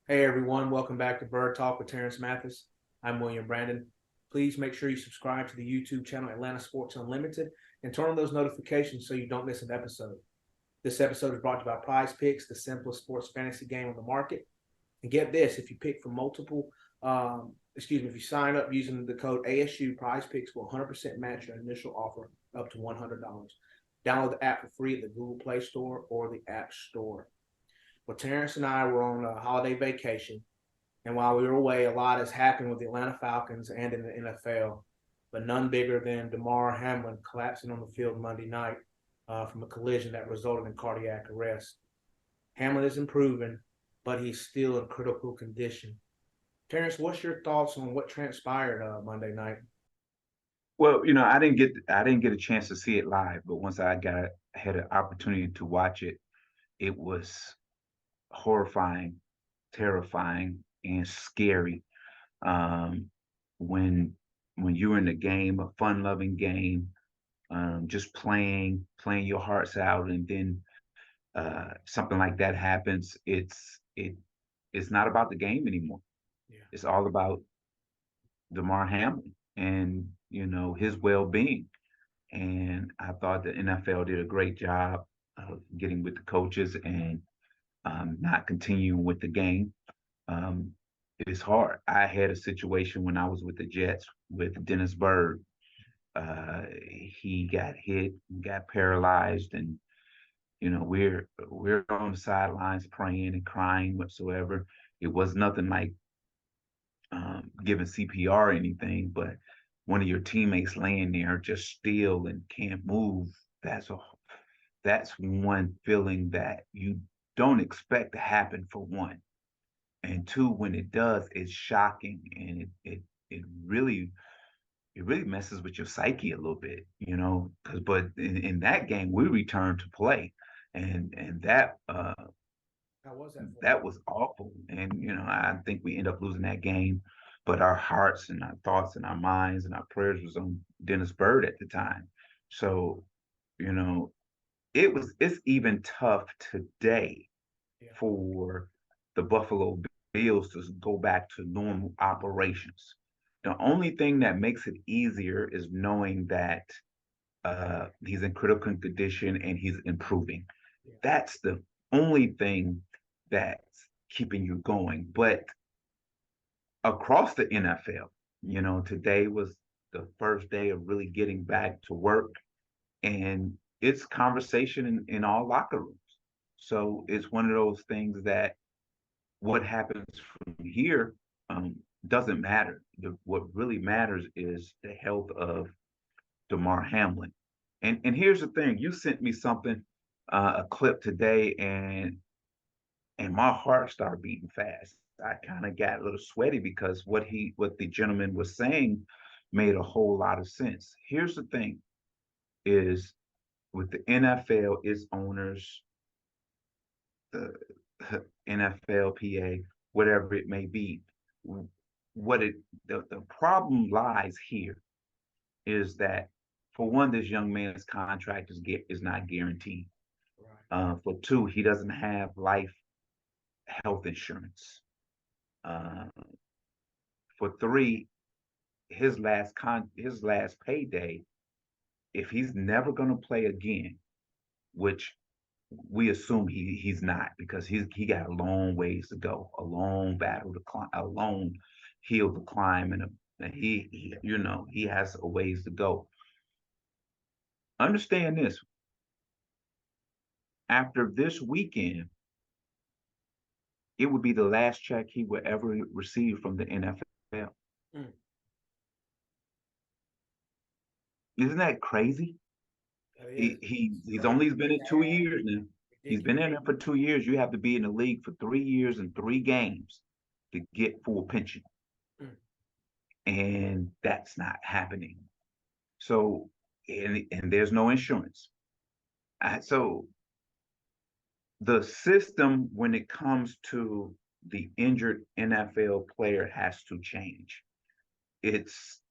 Hey everyone, welcome back to Bird Talk with Terrence Mathis. I'm William Brandon. Please make sure you subscribe to the YouTube channel Atlanta Sports Unlimited and turn on those notifications so you don't miss an episode. This episode is brought to you by Prize Picks, the simplest sports fantasy game on the market. And get this, if you pick from if you sign up using the code ASU, Prize Picks will 100% match your initial offer up to $100. Download the app for free at the Google Play Store or the App Store. Well, Terrence and I were on a holiday vacation, and while we were away, a lot has happened with the Atlanta Falcons and in the NFL, but none bigger than Damar Hamlin collapsing on the field Monday night from a collision that resulted in cardiac arrest. Hamlin is improving, but he's still in critical condition. Terrence, what's your thoughts on what transpired Monday night? Well, I didn't get a chance to see it live, but once had an opportunity to watch it, it was horrifying, terrifying, and scary. Um, when when you're in the game, a fun-loving game, just playing your hearts out, and then something like that happens, it's not about the game anymore. Yeah. It's all about Damar Hamlin and his well-being. And I thought the NFL did a great job of getting with the coaches and not continuing with the game. Um, it's hard. I had a situation when I was with the Jets with Dennis Bird. He got hit, got paralyzed, and we're on the sidelines praying and crying whatsoever. It was nothing like giving CPR or anything, but one of your teammates laying there just still and can't move, that's a that's one feeling that you don't expect to happen for one. And two, when it does, it's shocking and it really it really messes with your psyche a little bit, because but in that game we returned to play and How was that for you? that was awful. And, I think we end up losing that game, but our hearts and our thoughts and our minds and our prayers was on Dennis Bird at the time. So, you know, it's even tough today Yeah. for the Buffalo Bills to go back to normal operations. The only thing that makes it easier is knowing that he's in critical condition and he's improving. Yeah. That's the only thing that's keeping you going. But across the NFL, today was the first day of really getting back to work, and it's conversation in all locker rooms. So it's one of those things that what happens from here doesn't matter. What really matters is the health of Damar Hamlin. And here's the thing: you sent me something, a clip today, and my heart started beating fast. I kind of got a little sweaty because what the gentleman was saying made a whole lot of sense. Here's the thing: is with the NFL, its owners, the NFLPA, whatever it may be, the problem lies here is that for one, this young man's contract is not guaranteed. Right. For two, he doesn't have life health insurance. Uh, for three, his last payday, if he's never going to play again, which we assume he's not because he got a long ways to go, a long battle to climb, a long hill to climb, and he has a ways to go. Understand this: after this weekend, it would be the last check he would ever receive from the NFL. Mm. Isn't that crazy? That is. He's So only been in 2 years now. He's ridiculous. been in there for 2 years. You have to be in the league for 3 years and three games to get full pension, Mm. and that's not happening. So, and there's no insurance. So the system when it comes to the injured NFL player has to change. It's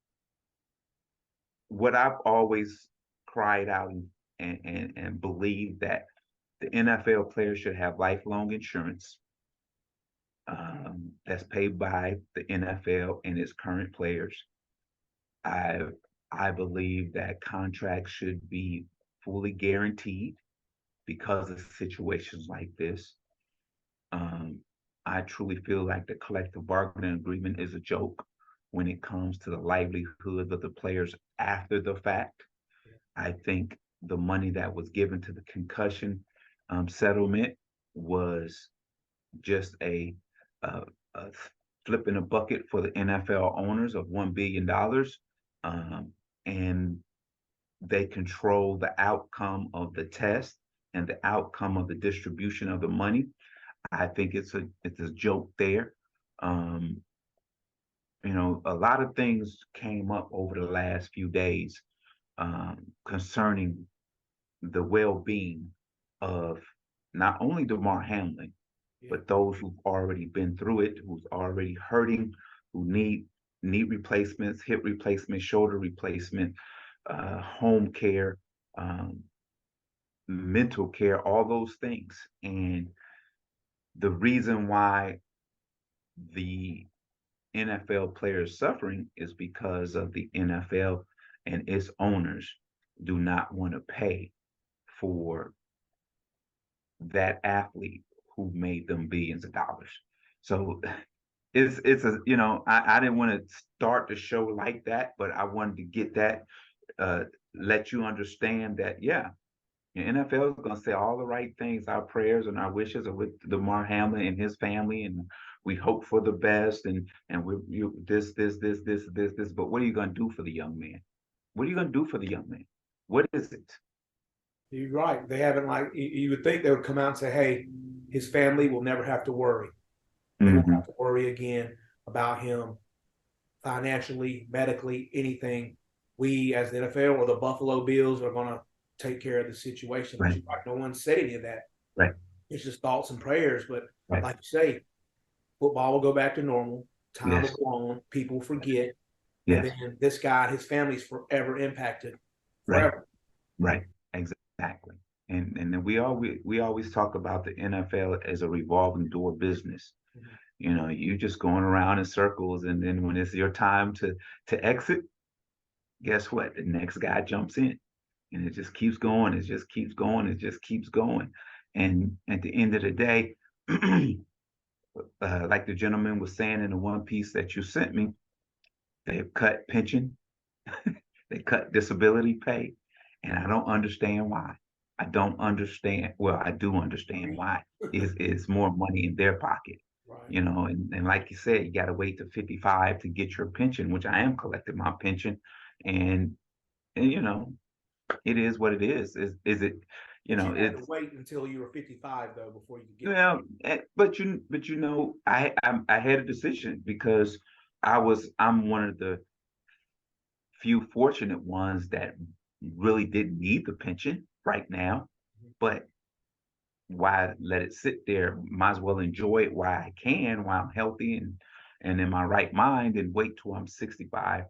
what I've always cried out and believed that the NFL players should have lifelong insurance. that's paid by the NFL and its current players. I I believe that contracts should be fully guaranteed because of situations like this. Um, I truly feel like the collective bargaining agreement is a joke when it comes to the livelihood of the players after the fact. I think the money that was given to the concussion settlement was just a, a flip in a bucket for the NFL owners of $1 billion, and they control the outcome of the test and the outcome of the distribution of the money. I think it's a joke there. Um, a lot of things came up over the last few days concerning the well-being of not only DeMar Hamlin, Yeah. but those who've already been through it, who's already hurting, who need knee replacements, hip replacement, shoulder replacement, home care, um, mental care, all those things. And the reason why the NFL players suffering is because of the NFL and its owners do not want to pay for that athlete who made them billions of dollars. So it's a I didn't want to start the show like that, but I wanted to get that uh let you understand that yeah, the NFL is going to say all the right things. Our prayers and our wishes are with DeMar Hamlin and his family, and we hope for the best. And this. But what are you going to do for the young man? What are you going to do for the young man? What is it? You're right. They haven't, like, you would think they would come out and say, hey, his family will never have to worry. They won't Mm-hmm. have to worry again about him financially, medically, anything. We, as the NFL or the Buffalo Bills, are going to take care of the situation. But Right, you're right, no one said any of that. right, It's just thoughts and prayers. But right. like you say, football will go back to normal. Time will Yes, go on. People forget. And yes, then this guy, his family's forever impacted. right, Forever. right. Exactly. And then we always talk about the NFL as a revolving door business. Mm-hmm. You just going around in circles, and then when it's your time to exit, guess what? The next guy jumps in, and it just keeps going. It just keeps going. It just keeps going. And at the end of the day, like the gentleman was saying in the one piece that you sent me, they've cut pension, they cut disability pay, and I don't understand why. I don't understand. Well, I do understand why. Is more money in their pocket. Right. And like you said, you got to wait to 55 to get your pension, which I am collecting my pension, and and it is what it is. Is it, But you had to it's wait until you were 55, though, before you could get. well, I had a decision because I'm one of the few fortunate ones that really didn't need the pension right now, but why let it sit there? Might as well enjoy it while I can, while I'm healthy and in my right mind, and wait till I'm 65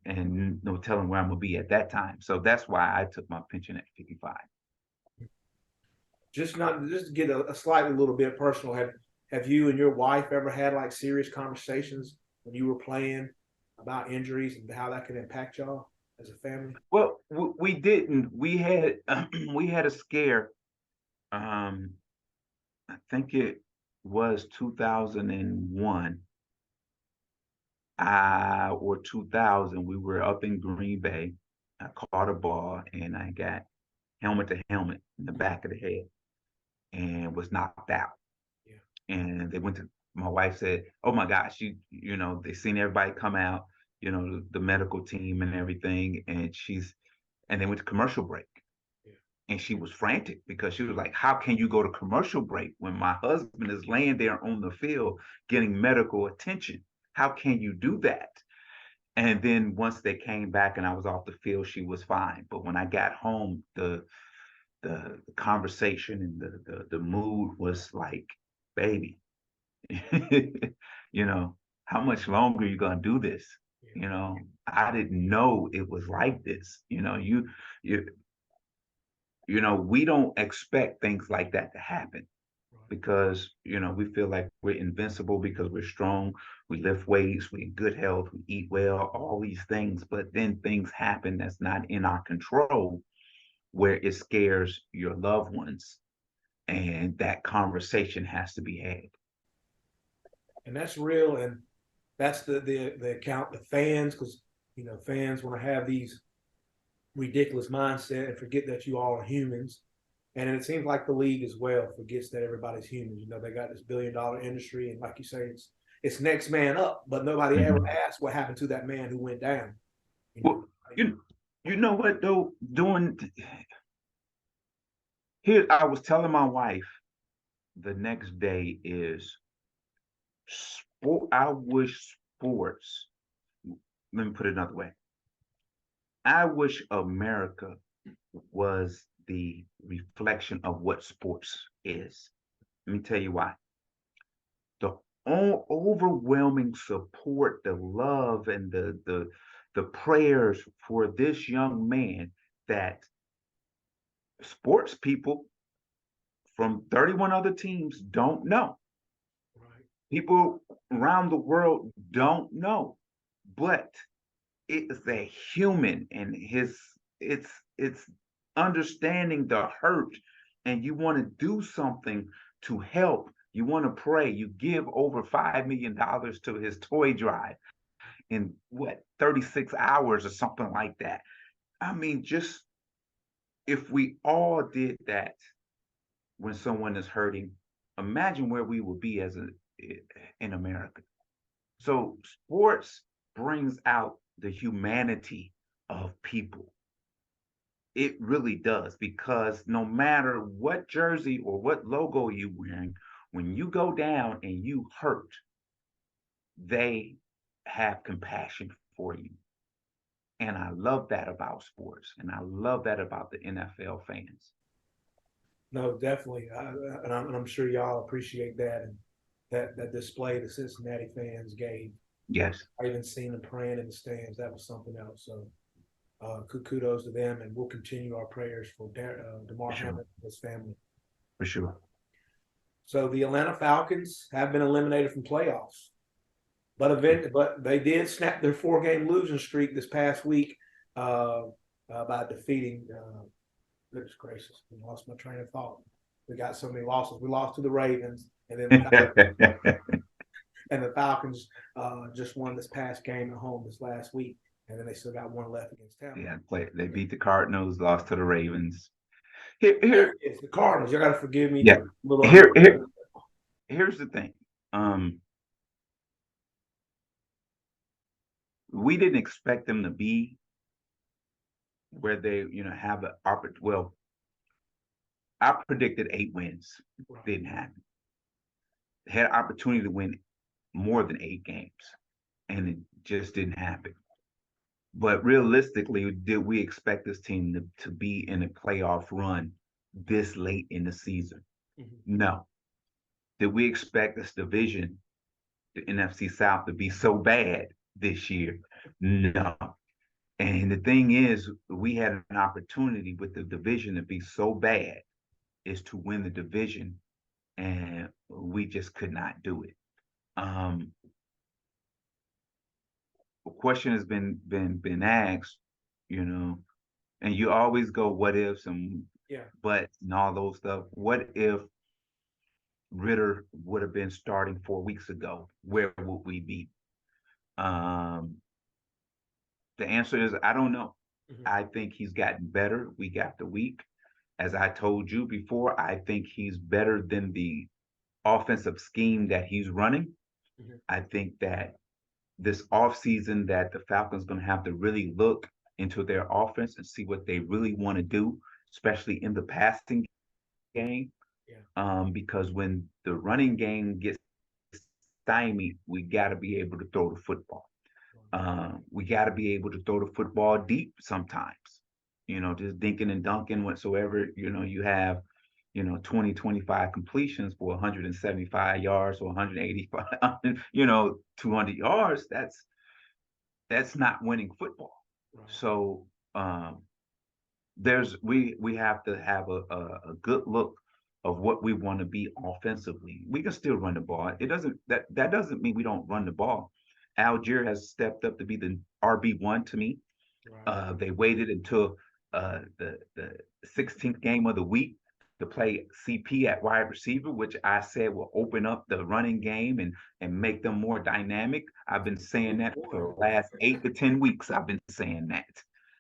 and no telling where I'm gonna be at that time. So that's why I took my pension at 55. Just to get a slightly little bit personal. Have you and your wife ever had like serious conversations when you were playing about injuries and how that could impact y'all as a family? Well, we didn't. We had we had a scare. Um, I think it was 2001 or 2000. We were up in Green Bay. I caught a ball and I got helmet to helmet in the back of the head and was knocked out. Yeah. And they went to my wife said, "Oh my gosh, they seen everybody come out, the medical team and everything." And they went to commercial break. Yeah. And she was frantic because she was like, how can you go to commercial break when my husband is laying there on the field getting medical attention? How can you do that? And then once they came back and I was off the field, she was fine. But when I got home, the conversation and the mood was like, baby, you know, how much longer are you gonna do this? Yeah. I didn't know it was like this. You we don't expect things like that to happen. because we feel like we're invincible because we're strong, we lift weights, we're in good health, we eat well, all these things, but then things happen that's not in our control where it scares your loved ones, and that conversation has to be had. And that's real, and that's the account the fans, because fans want to have these ridiculous mindset and forget that you all are humans. And it seems like the league as well forgets that everybody's human. They got this $1 billion industry, and like you say, it's next man up, but nobody ever Mhm. asked what happened to that man who went down. Well, you know what though, doing here, I was telling my wife the next day is sport. I wish sports. Let me put it another way. I wish America was the reflection of what sports is. Let me tell you why. The overwhelming support, the love, and the prayers for this young man that sports people from 31 other teams don't know. Right. People around the world don't know, but it's a human, and it's understanding the hurt, and you want to do something to help. You want to pray. You give over $5 million to his toy drive in what 36 hours or something like that. I mean, just if we all did that when someone is hurting, imagine where we would be as in America. So sports brings out the humanity of people. It really does, because no matter what jersey or what logo you're wearing, when you go down and you hurt, they have compassion for you. And I love that about sports, and I love that about the NFL fans. No, definitely, and I'm sure y'all appreciate that, and that display the Cincinnati fans gave. Yes, I even seen them praying in the stands. That was something else. So kudos to them, and we'll continue our prayers for for Damar Hamlin sure, and his family. for sure. So the Atlanta Falcons have been eliminated from playoffs, but they did snap their 4-game losing streak this past week by defeating. Goodness gracious, I lost my train of thought. We got so many losses. We lost to the Ravens, and then the Falcons just won this past game at home this last week, and then they still got one left against Tampa. Yeah, they beat the Cardinals, lost to the Ravens. Here, There here, it is, the Cardinals. You got to forgive me yeah. for a little Here, under. here, here's the thing. Um, we didn't expect them to be where they, have the opportunity. Well, I predicted 8 wins. Right. Didn't happen. They had an opportunity to win more than 8 games, and it just didn't happen. But realistically, did we expect this team to be in a playoff run this late in the season? Mm-hmm. No. Did we expect this division, the NFC South, to be so bad this year? No. And the thing is, we had an opportunity with the division to be so bad is to win the division, and we just could not do it. Um, a question has been asked, you know, and you always go what ifs and Yeah. buts and all those stuff. What if Ritter would have been starting 4 weeks ago? Where would we be? Um, the answer is I don't know. Mm-hmm. I think he's gotten better week after week. As I told you before, I think he's better than the offensive scheme that he's running. Mm-hmm. I think that this offseason that the Falcons going to have to really look into their offense and see what they really want to do, especially in the passing game. Yeah. Because when the running game gets stymied, we got to be able to throw the football. We got to be able to throw the football deep sometimes. Just dinking and dunking whatsoever. You have 20, 25 completions for 175 yards or 185, 200 yards. That's not winning football. Right. So we have to have a good look of what we want to be offensively. We can still run the ball. It doesn't that doesn't mean we don't run the ball. Algier has stepped up to be the RB1 to me. Right. They waited until the 16th game of the week to play CP at wide receiver, which I said will open up the running game and make them more dynamic. I've been saying that for the last 8 to 10 weeks. I've been saying that.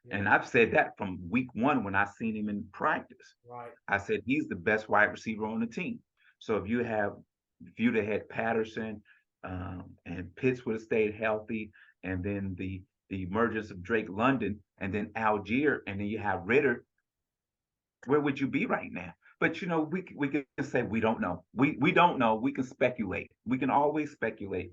Yeah. And I've said that from week one when I seen him in practice. Right. I said he's the best wide receiver on the team. So if you'd have had Patterson and Pitts would have stayed healthy, and then the emergence of Drake London, and then Algier, and then you have Ritter, where would you be right now? But we can say we don't know. We don't know. We can speculate. We can always speculate.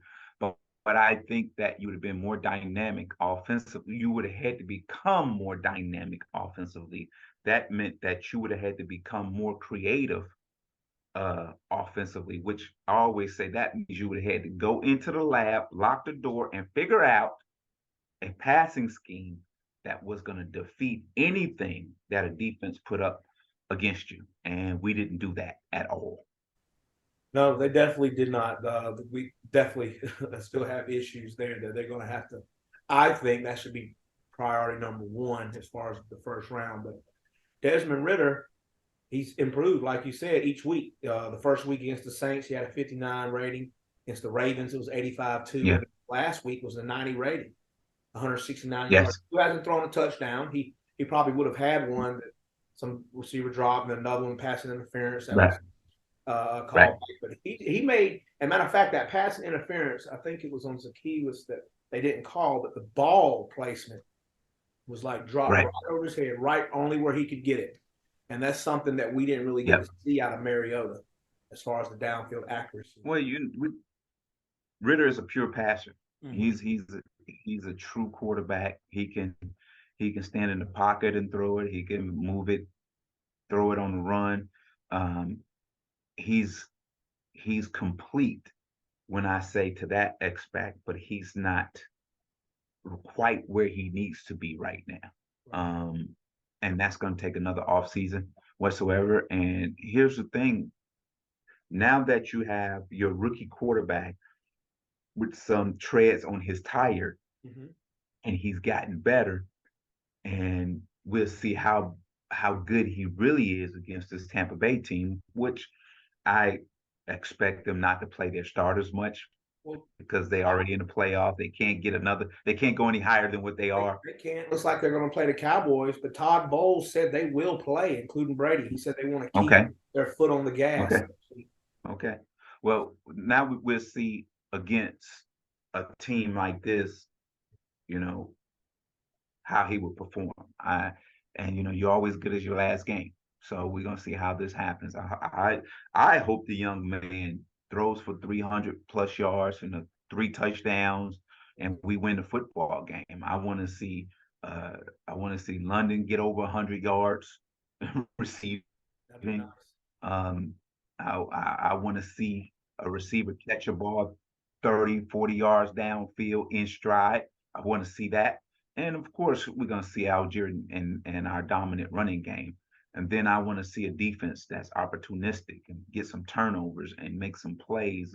But I think that you would have been more dynamic offensively. You would have had to become more dynamic offensively. That meant that you would have had to become more creative offensively, which I always say that means you would have had to go into the lab, lock the door, and figure out a passing scheme that was going to defeat anything that a defense put up against you. And we didn't do that at all. No, they definitely did not. We definitely still have issues there that they're going to have to. I think that should be priority number one as far as the first round. But Desmond Ritter, he's improved, like you said, each week. The first week against the Saints, he had a 59 rating. Against the Ravens, it was 85-2. Yeah. Last week was a 90 rating, 169 Yes. yards. Who hasn't thrown a touchdown? He probably would have had one that some receiver dropped and another one passing interference that was called Right. back. But he made, as a matter of fact, that passing interference, I think it was on Zacchaeus that they didn't call, but the ball placement was like dropped right over his head, right only where he could get it. And that's something that we didn't really get to see out of Mariota as far as the downfield accuracy. Well, Ritter is a pure passer. Mm-hmm. He's a true quarterback. He can stand in the pocket and throw it. He can move it, throw it on the run. He's complete when I say to that aspect, but he's not quite where he needs to be right now. And that's going to take another offseason whatsoever. And here's the thing. Now that you have your rookie quarterback with some treads on his tire, and he's gotten better, and we'll see how good he really is against this Tampa Bay team, which I expect them not to play their starters much because they already in the playoff. They can't go any higher than what they are. They can't. Looks like they're going to play the Cowboys, but Todd Bowles said they will play, including Brady. He said they want to keep their foot on the gas. Okay. Well, now we'll see against a team like this, how he will perform. You're always good as your last game. So we're gonna see how this happens. I hope the young man throws for 300 plus yards and 3 touchdowns, and we win the football game. I want to see London get over 100 yards receiving. Nice. I want to see a receiver catch a ball 30, 40 yards downfield in stride. I want to see that. And of course, we're going to see Algier and our dominant running game. And then I want to see a defense that's opportunistic and get some turnovers and make some plays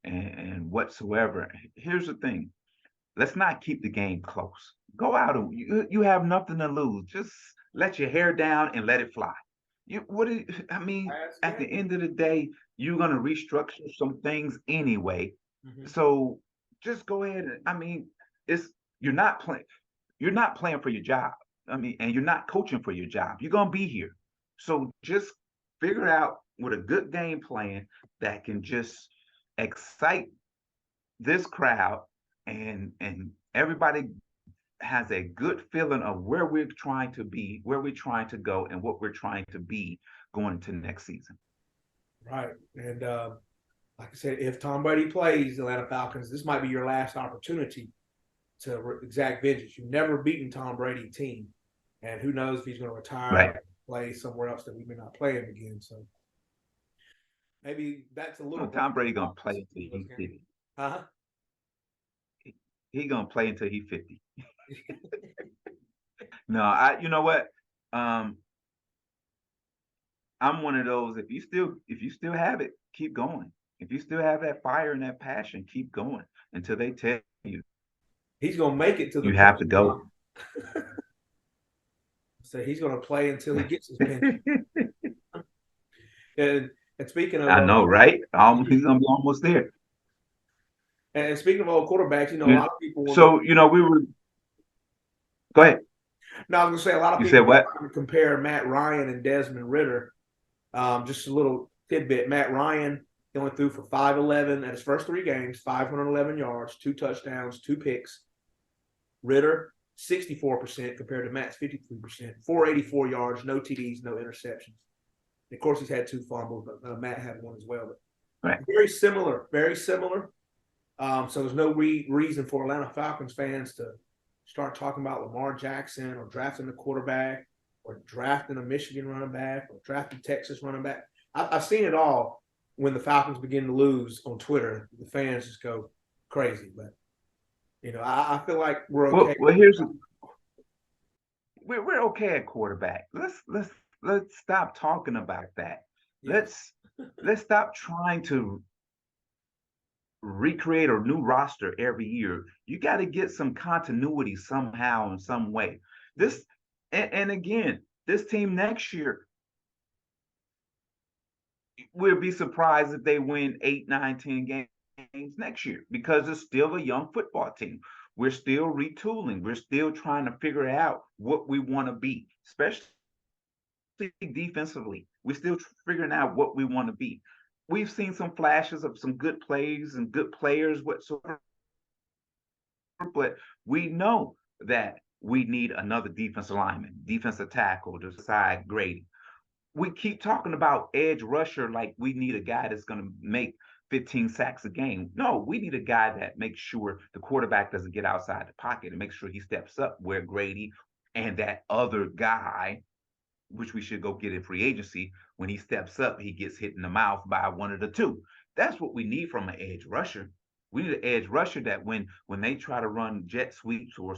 and whatsoever. Here's the thing. Let's not keep the game close. Go out and you have nothing to lose. Just let your hair down and let it fly. At the end of the day, you're going to restructure some things anyway. So just go ahead. You're not playing for your job. And you're not coaching for your job. You're going to be here. So just figure out with a good game plan that can just excite this crowd and everybody has a good feeling of where we're trying to be, where we're trying to go, and what we're trying to be going into next season. Right. And like I said, if Tom Brady plays the Atlanta Falcons, this might be your last opportunity to exact vengeance. You've never beaten Tom Brady's team. And who knows if he's going to retire or play somewhere else that we may not play him again. So maybe that's a little. Tom Brady going to play until he's 50. He's going to play until he's 50. No, you know what? I'm one of those. If you still have it, keep going. If you still have that fire and that passion, keep going until they tell you He's gonna make it to the you have to pension go. line. So he's gonna play until he gets his pension. And and speaking of I know, right? He's gonna be almost there. and speaking of old quarterbacks, a You, lot of people were so we were. Go ahead. no, I was gonna say a lot of You people said were what? trying to compare Matt Ryan and Desmond Ritter. Just a little tidbit: Matt Ryan only threw for 511 at his first 3 games, 511 yards, 2 touchdowns, 2 picks. Ritter 64% compared to Matt's 53%, 484 yards, no TDs, no interceptions. And of course, he's had 2 fumbles, but Matt had one as well. But Right. very similar, very similar. So there's no reason for Atlanta Falcons fans to start talking about Lamar Jackson or drafting a quarterback or drafting a Michigan running back or drafting Texas running back. I've seen it all when the Falcons begin to lose on Twitter. The fans just go crazy. But, I feel like we're okay. Well, we're okay at quarterback. Let's stop talking about that. Yeah. Let's stop trying to recreate a new roster every year. You got to get some continuity somehow in some way. This and again, this team next year, we'll be surprised if they win 8, 9, 10 games next year because it's still a young football team. We're still retooling. We're still trying to figure out what we want to be, especially defensively. We're still figuring out what we want to be. We've seen some flashes of some good plays and good players whatsoever, but we know that we need another defensive lineman, defensive tackle to side grading. We keep talking about edge rusher like we need a guy that's going to make 15 sacks a game. No, we need a guy that makes sure the quarterback doesn't get outside the pocket and make sure he steps up where Grady and that other guy, which we should go get in free agency, when he steps up, he gets hit in the mouth by one of the two. That's what we need from an edge rusher. We need an edge rusher that when they try to run jet sweeps or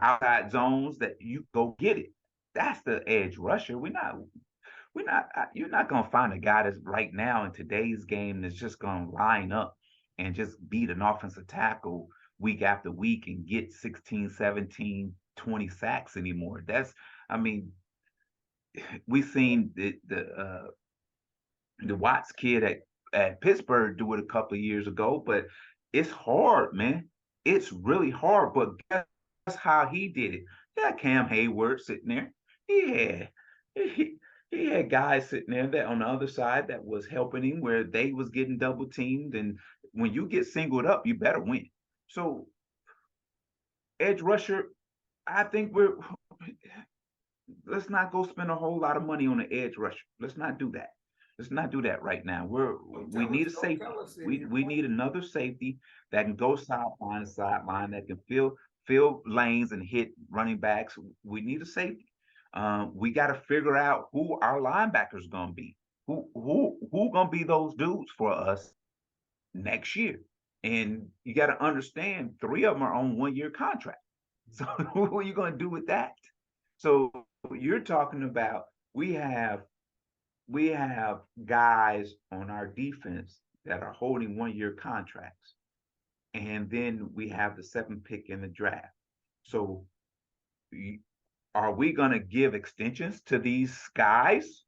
outside zones, that you go get it. That's the edge rusher. We're not. You're not gonna find a guy that's right now in today's game that's just gonna line up and just beat an offensive tackle week after week and get 16, 17, 20 sacks anymore. I mean, we seen the Watts kid at Pittsburgh do it a couple of years ago, but it's hard, man. It's really hard. But guess how he did it? Yeah, Cam Hayward sitting there. Yeah, he, he had guys sitting there that on the other side that was helping him where they was getting double teamed, and when you get singled up, you better win. So edge rusher, I think we're let's not go spend a whole lot of money on an edge rusher. Let's not do that. Let's not do that right now. We need a safety. We need another safety that can go sideline to sideline, that can fill lanes and hit running backs. We need a safety. We got to figure out who our linebackers gonna be. Who gonna be those dudes for us next year? And you got to understand, 3 of them are on 1 year contract. So what are you gonna do with that? So you're talking about we have guys on our defense that are holding 1 year contracts, and then we have the 7th pick in the draft. So are we going to give extensions to these guys,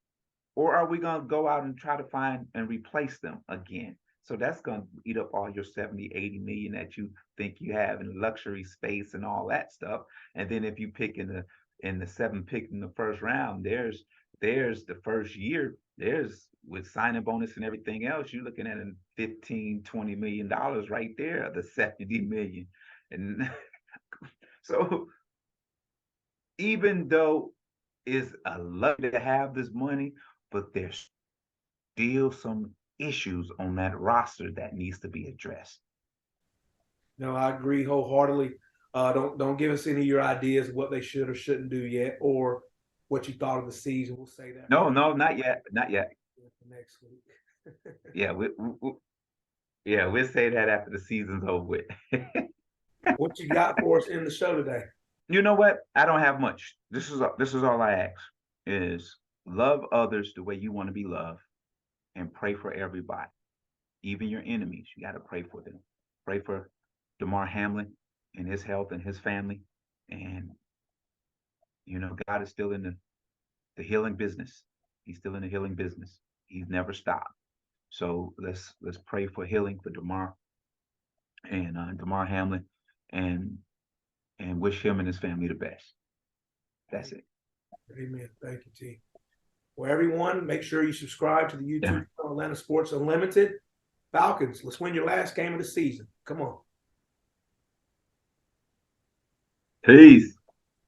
or are we going to go out and try to find and replace them again? So that's going to eat up all your 70, 80 million that you think you have in luxury space and all that stuff. And then if you pick in the 7th pick in the first round, there's the first year, there's with signing bonus and everything else, you're looking at a 15, $20 million right there, the 70 million. And so even though it's a luxury to have this money, but there's still some issues on that roster that needs to be addressed. No, I agree wholeheartedly. Don't give us any of your ideas of what they should or shouldn't do yet, or what you thought of the season. We'll say that No, no, not yet, not yet. next week. Yeah, yeah, we'll say that after the season's over with. What you got for us in the show today? You know what? I don't have much. This is all I ask. is love others the way you want to be loved and pray for everybody, even your enemies. You got to pray for them. Pray for Damar Hamlin and his health and his family. And, God is still in the healing business. He's still in the healing business. He's never stopped. So let's pray for healing for Damar and Damar Hamlin, and wish him and his family the best. That's it. Amen. Thank you, T. Well, everyone, make sure you subscribe to the YouTube channel Atlanta Sports Unlimited. Falcons, let's win your last game of the season. Come on. Peace.